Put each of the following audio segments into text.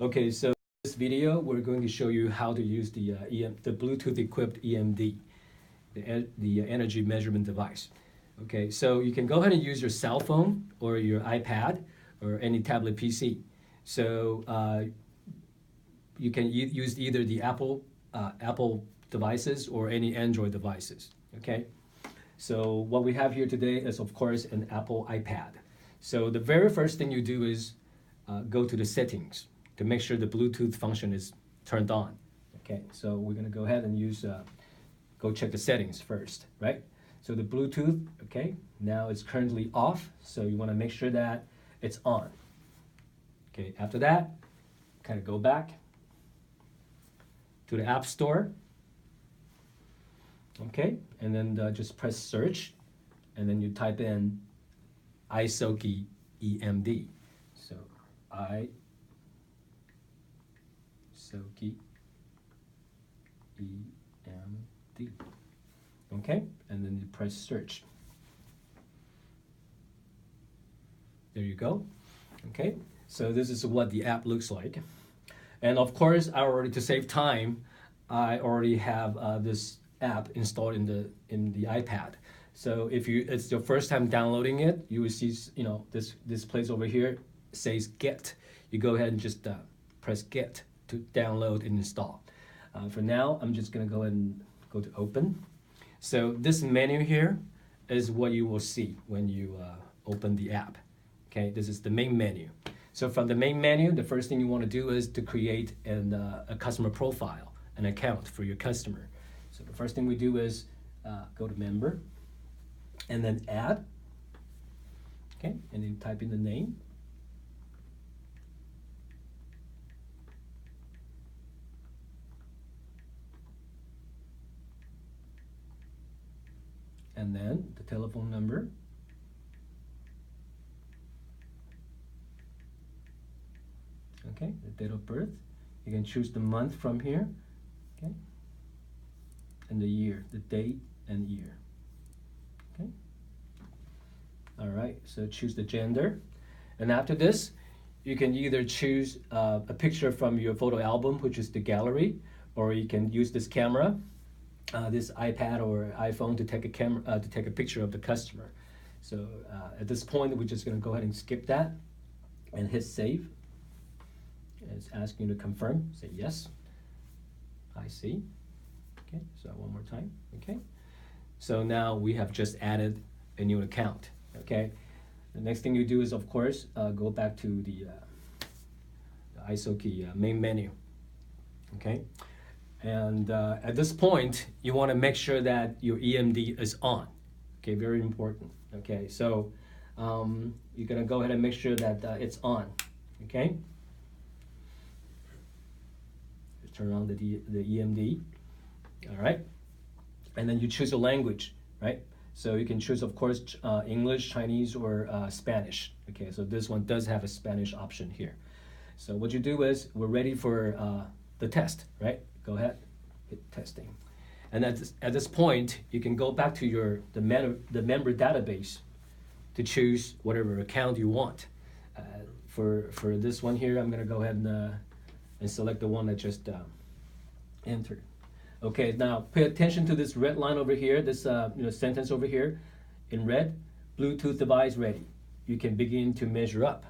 Okay, so in this video, we're going to show you how to use the Bluetooth equipped EMD, the energy measurement device. Okay, so you can go ahead and use your cell phone or your iPad or any tablet PC. So you can use either the Apple devices or any Android devices. Okay, so what we have here today is, of course, an Apple iPad. So the very first thing you do is go to the settings to make sure the Bluetooth function is turned on. Okay, so we're gonna go ahead and use, go check the settings first, right? So the Bluetooth, okay, now it's currently off, so you wanna make sure that it's on. Okay, after that, kind of go back to the App Store, okay, and then just press search, and then you type in iSOQI EMD. So iSOQI EMD. Okay, and then you press search. There you go. Okay, so this is what the app looks like. And of course, to save time, I already have this app installed in the iPad. So if it's your first time downloading it, you will see, this place over here says Get. You go ahead and just press Get to download and install. For now, I'm just gonna go ahead and go to Open. So this menu here is what you will see when you open the app. Okay, this is the main menu. So from the main menu, the first thing you want to do is to create a customer profile, an account for your customer. So the first thing we do is go to Member, and then Add. Okay, and then type in the name. And then the telephone number. Okay, the date of birth. You can choose the month from here. Okay, and the year, the date and year. Okay. All right, so choose the gender. And after this, you can either choose a picture from your photo album, which is the gallery, or you can use this camera, this iPad or iPhone to take a picture of the customer. So at this point, we're just gonna go ahead and skip that and hit save. It's asking you to confirm, say yes, I see. Okay, so one more time, okay. So now we have just added a new account, okay. The next thing you do is, of course, go back to the iSOQI main menu, okay. And at this point, you wanna make sure that your EMD is on, okay, very important, okay. So you're gonna go ahead and make sure that it's on, okay. Turn on the EMD, all right, and then you choose a language, right? So you can choose, of course, English, Chinese, or Spanish. Okay, so this one does have a Spanish option here. So what you do is, we're ready for the test, right? Go ahead, hit testing, and at this point, you can go back to the member database to choose whatever account you want. For this one here, I'm gonna go ahead and select the one that just entered. Okay, now pay attention to this red line over here, this sentence over here in red, Bluetooth device ready. You can begin to measure up.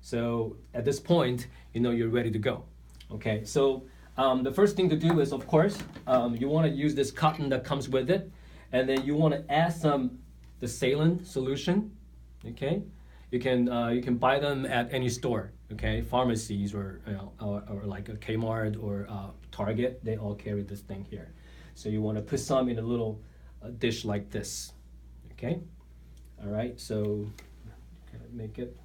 So at this point, you're ready to go. Okay, so the first thing to do is, of course, you want to use this cotton that comes with it, and then you want to add the saline solution. Okay, you can buy them at any store, okay, pharmacies or like a Kmart or Target. They all carry this thing here. So you want to put some in a little dish like this, okay. All right, so make it.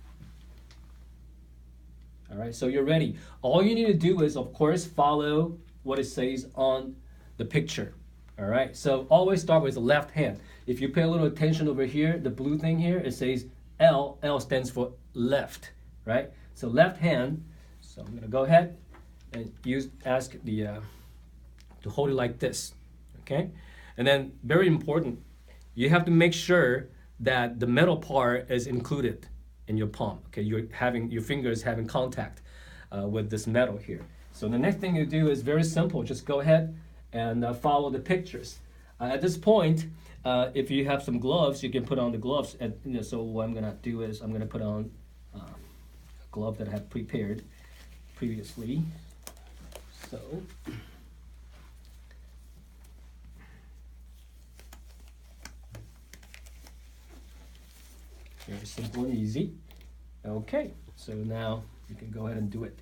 All right, so you're ready. All you need to do is, of course, follow what it says on the picture. All right, so always start with the left hand. If you pay a little attention over here, the blue thing here, it says L stands for left, right? So left hand, so I'm gonna go ahead and ask to hold it like this, okay? And then very important, you have to make sure that the metal part is included in your palm, okay? Your fingers having contact with this metal here. So the next thing you do is very simple. Just go ahead and follow the pictures. At this point, if you have some gloves, you can put on the gloves. So what I'm gonna do is I'm gonna put on a glove that I have prepared previously. So very simple and easy. Okay, so now you can go ahead and do it.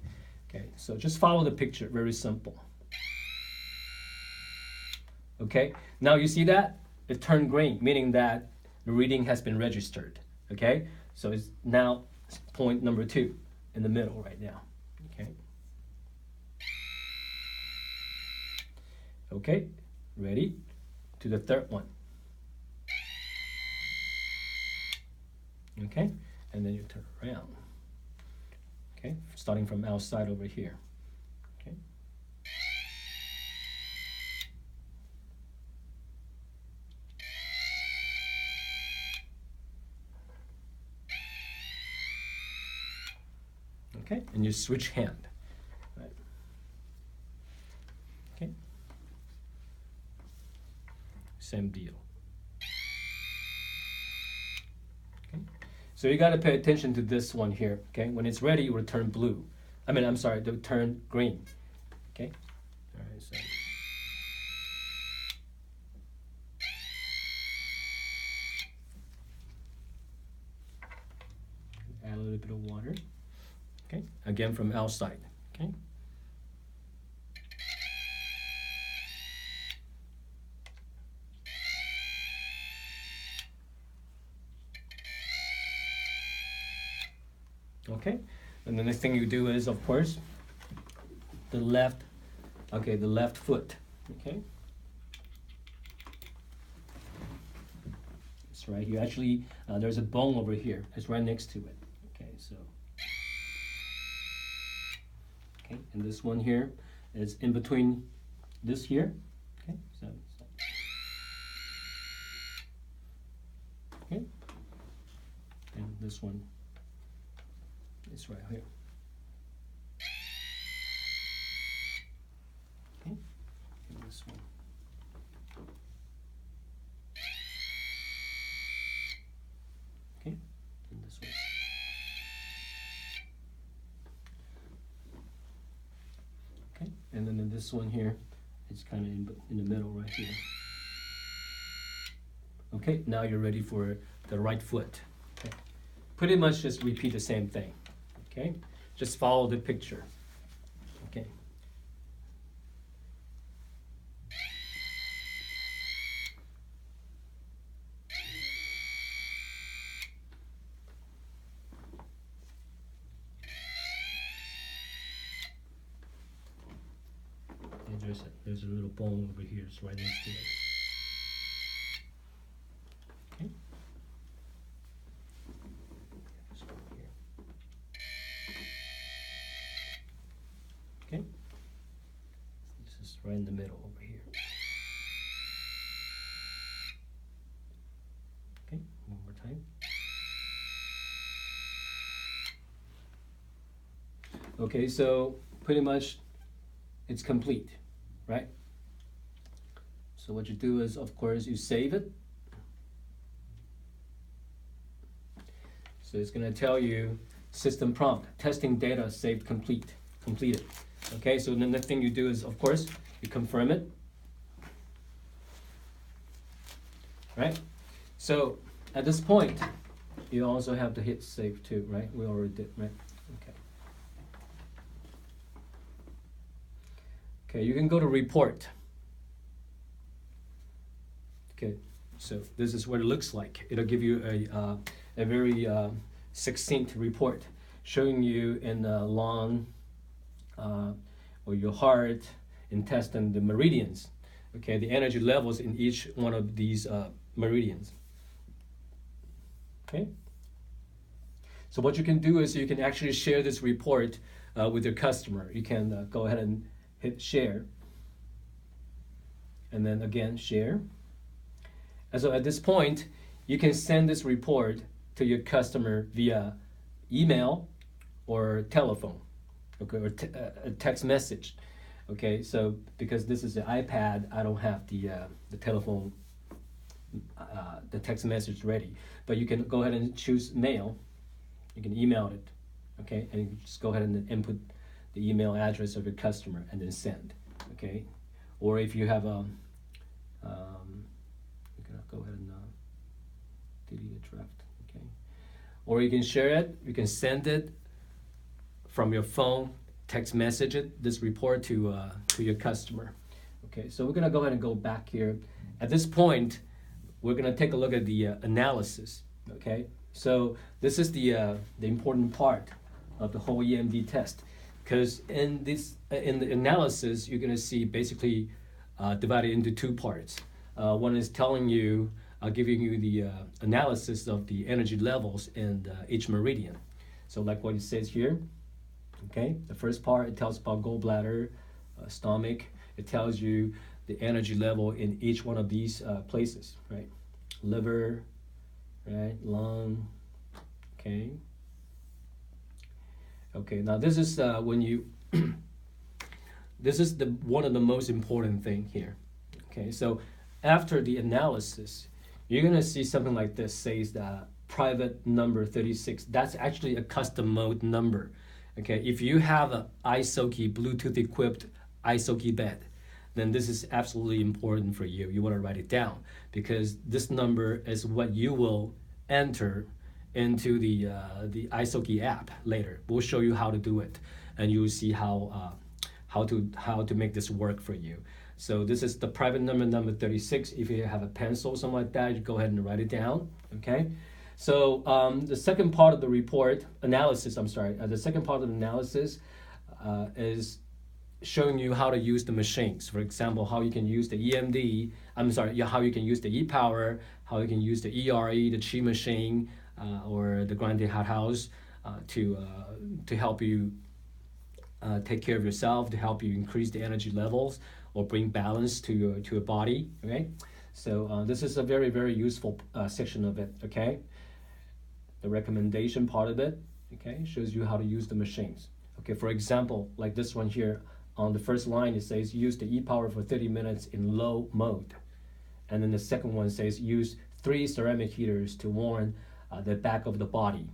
Okay, so just follow the picture, very simple. Okay, now you see that? It turned green, meaning that the reading has been registered. Okay, so it's now point number 2 in the middle right now. Okay. Okay, ready? To the third one. Okay, and then you turn around. Okay, starting from outside over here. Okay. Okay, and you switch hand. Right. Okay. Same deal. Okay. So you got to pay attention to this one here. Okay, when it's ready, it will turn blue. I'm sorry, it will turn green. Okay. All right. So. Add a little bit of water. Okay, again from outside. Okay. Okay, and the next thing you do is, of course, the left foot. Okay. It's right here. Actually, there's a bone over here. It's right next to it. Okay, so. Okay, and this one here is in between this here. Okay, so. Okay, and this one is right here. Okay, and this one. Okay, and this one. Okay, and then this one here, it's kind of in the middle right here. Okay, now you're ready for the right foot. Okay. Pretty much just repeat the same thing. Okay, just follow the picture. Okay. And there's a little bone over here. It's right next to it. Okay. This one here. Okay. This is right in the middle over here. Okay, one more time. Okay, so pretty much it's complete, right? So what you do is, of course, you save it. So it's going to tell you system prompt, testing data saved completed. Okay, so the next thing you do is, of course, you confirm it. Right? So at this point, you also have to hit save too, right? We already did, right? Okay. Okay, you can go to report. Okay, so this is what it looks like. It'll give you a very succinct report showing you in the lung or your heart, intestine, the meridians. Okay, the energy levels in each one of these meridians. Okay. So what you can do is you can actually share this report with your customer. You can go ahead and hit share, and then again share. And so at this point, you can send this report to your customer via email or telephone. okay, or a text message. Okay, so because this is an iPad, I don't have the telephone, the text message ready. But you can go ahead and choose mail. You can email it, okay, and you just go ahead and input the email address of your customer and then send, okay. Or if you have a, you can go ahead and delete a draft, okay. Or you can share it. You can send it from your phone, text message it, this report to your customer. Okay, so we're gonna go ahead and go back here. At this point, we're gonna take a look at the analysis. Okay, so this is the important part of the whole EMD test, because in the analysis you're gonna see basically divided into two parts. One is telling you, giving you the analysis of the energy levels in each meridian. So like what it says here. Okay, the first part, it tells about gallbladder, stomach. It tells you the energy level in each one of these places, right? Liver, right? Lung, okay. Okay, now this is when you, this is one of the most important thing here. Okay, so after the analysis, you're gonna see something like this, says that private number 36. That's actually a custom mode number. Okay, if you have an iSOQI Bluetooth equipped iSOQI bed, then this is absolutely important for you. You want to write it down because this number is what you will enter into the iSOQI app later. We'll show you how to do it, and you'll see how to make this work for you. So this is the private number 36. If you have a pencil, something like that, you go ahead and write it down. Okay. So the second part of the report analysis, the second part of the analysis is showing you how to use the machines. For example, how you can use the EMD, how you can use the e-power, how you can use the ERE, the Qi machine, or the Grande Hot House to help you take care of yourself, to help you increase the energy levels or bring balance to your body, okay? So this is a very, very useful section of it, okay? The recommendation part of it, okay, shows you how to use the machines. Okay, for example, like this one here, on the first line it says use the e-power for 30 minutes in low mode. And then the second one says use 3 ceramic heaters to warm the back of the body.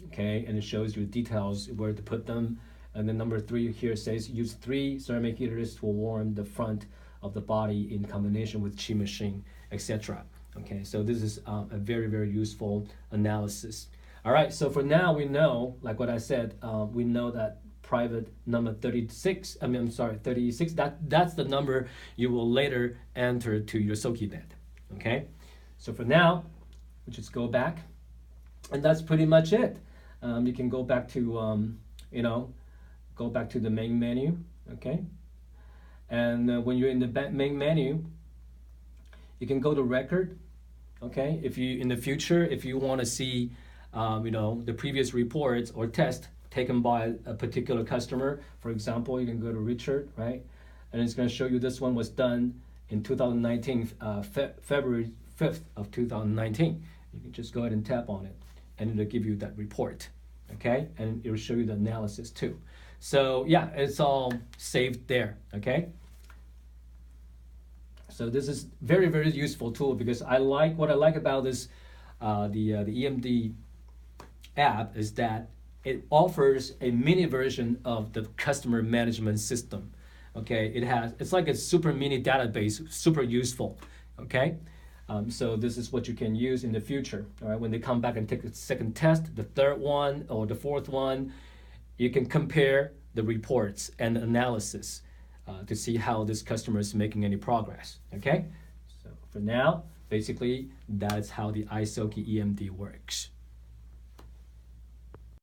Okay, and it shows you details where to put them. And then number 3 here says use 3 ceramic heaters to warm the front of the body in combination with Qi machine, etc. Okay, so this is a very, very useful analysis. All right, so for now we know, like what I said, we know that private number 36, 36, that's the number you will later enter to your SOQI bed, okay? So for now, we just go back, and that's pretty much it. You can go back to, go back to the main menu, okay? And when you're in the main menu, you can go to record, okay? If you, in the future, if you want to see, the previous reports or tests taken by a particular customer, for example, you can go to Richard, right? And it's going to show you this one was done in 2019, February 5th of 2019. You can just go ahead and tap on it, and it'll give you that report, okay? And it'll show you the analysis too. So yeah, it's all saved there, okay? So this is very, very useful tool because what I like about this, the EMD app is that it offers a mini version of the customer management system. Okay, it's like a super mini database, super useful. Okay, so this is what you can use in the future. All right, when they come back and take the second test, the third one or the fourth one, you can compare the reports and analysis to see how this customer is making any progress. Okay, so for now, basically that's how the iSOQI EMD works.